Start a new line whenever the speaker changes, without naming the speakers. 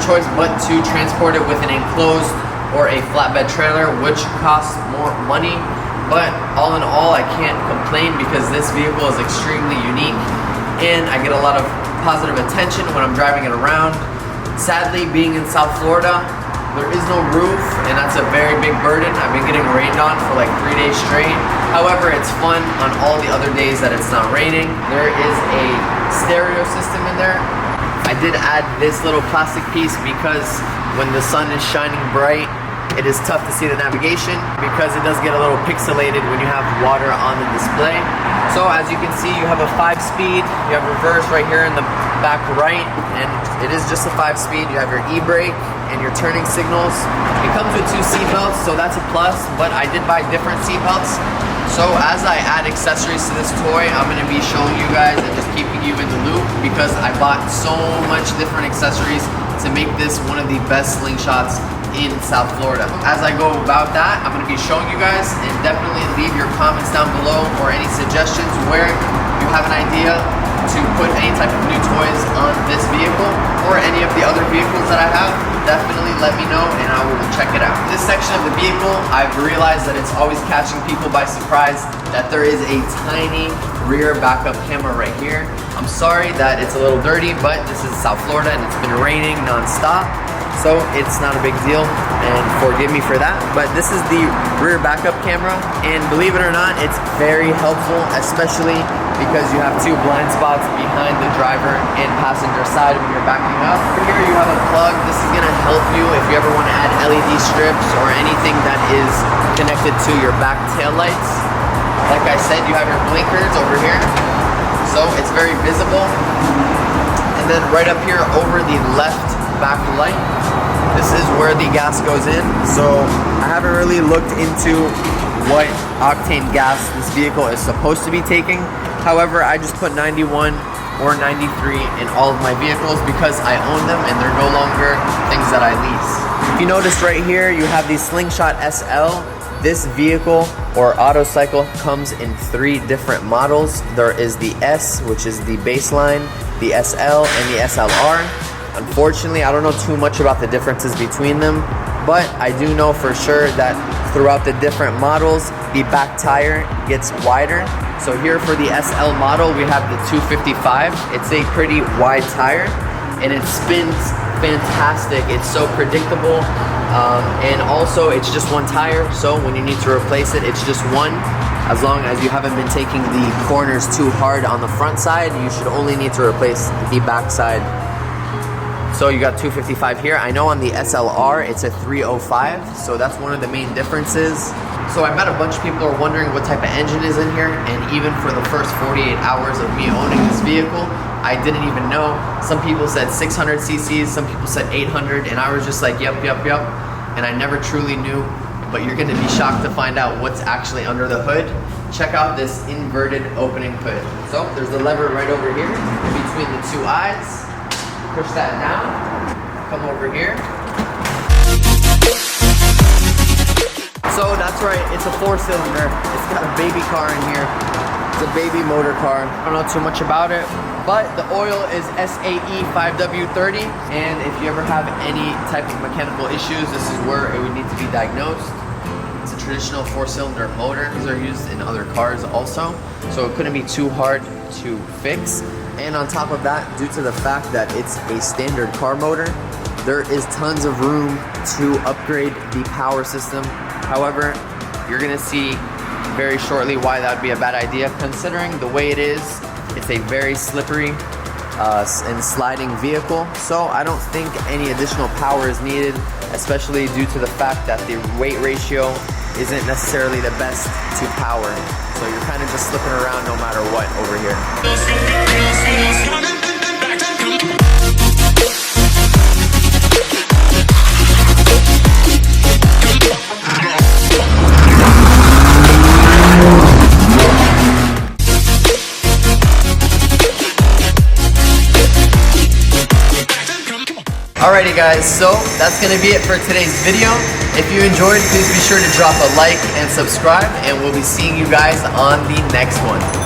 choice but to transport it with an enclosed or a flatbed trailer, which costs more money. But all in all, I can't complain because this vehicle is extremely unique and I get a lot of positive attention when I'm driving it around. Sadly, being in South Florida, there is no roof, and that's a very big burden. I've been getting rained on for like 3 days straight. However, it's fun on all the other days that it's not raining. There is a stereo system in there. I did add this little plastic piece because when the sun is shining bright, it is tough to see the navigation because it does get a little pixelated when you have water on the display. So as you can see, you have a 5-speed, you have reverse right here in the back right, and it is just a 5-speed. You have your e-brake and your turning signals. It comes with 2 seat belts, so that's a plus, but I did buy different seat belts. So as I add accessories to this toy, I'm going to be showing you guys and just keeping you in the loop because I bought so much different accessories to make this one of the best slingshots in South Florida. As I go about that, I'm going to be showing you guys, and definitely leave your comments down below or any suggestions where you have an idea to put any type of new toys on this vehicle or any of the other vehicles that I have. Definitely let me know and I will check it out. This section of the vehicle, I've realized that it's always catching people by surprise that there is a tiny rear backup camera right here. I'm sorry that it's a little dirty, but this is South Florida and it's been raining non-stop, so it's not a big deal, and forgive me for that. But this is the rear backup camera, and believe it or not, it's very helpful, especially because you have 2 blind spots behind the driver and passenger side when you're backing up. Here you have a plug. This is gonna help you if you ever want to add LED strips or anything that is connected to your back tail lights. Like I said, you have your blinkers over here, so it's very visible. And then right up here over the left back light, this is where the gas goes in. So I haven't really looked into what octane gas this vehicle is supposed to be taking. However, I just put 91 or 93 in all of my vehicles because I own them and they're no longer things that I lease. If you notice right here, you have the Slingshot SL. This vehicle or autocycle comes in 3 different models. There is the S, which is the baseline, the SL, and the SLR. Unfortunately, I don't know too much about the differences between them, but I do know for sure that throughout the different models, the back tire gets wider. So here for the SL model, we have the 255. It's a pretty wide tire and it spins fantastic. It's so predictable, and also it's just 1 tire, so when you need to replace it, it's just 1. As long as you haven't been taking the corners too hard on the front side, you should only need to replace the back side. So you got 255 here. I know on the SLR it's a 305, so that's one of the main differences. So I bet a bunch of people are wondering what type of engine is in here, and even for the first 48 hours of me owning this vehicle, I didn't even know. Some people said 600 cc's, some people said 800, and I was just like, yep, and I never truly knew, but you're gonna be shocked to find out what's actually under the hood. Check out this inverted opening hood. So there's the lever right over here in between the 2 eyes. Push that down, come over here. So that's right, it's a 4-cylinder. It's got a baby car in here. It's a baby motor car. I don't know too much about it, but the oil is SAE 5W30, and if you ever have any type of mechanical issues, this is where it would need to be diagnosed. It's a traditional 4-cylinder motor. These are used in other cars also, so it couldn't be too hard to fix. And on top of that, due to the fact that it's a standard car motor, there is tons of room to upgrade the power system. However, you're gonna see very shortly why that would be a bad idea, considering the way it is. It's a very slippery and sliding vehicle, so I don't think any additional power is needed, especially due to the fact that the weight ratio isn't necessarily the best to power. So you're kind of just slipping around no matter what over here. Alrighty guys, so that's gonna be it for today's video. If you enjoyed, please be sure to drop a like and subscribe, and we'll be seeing you guys on the next one.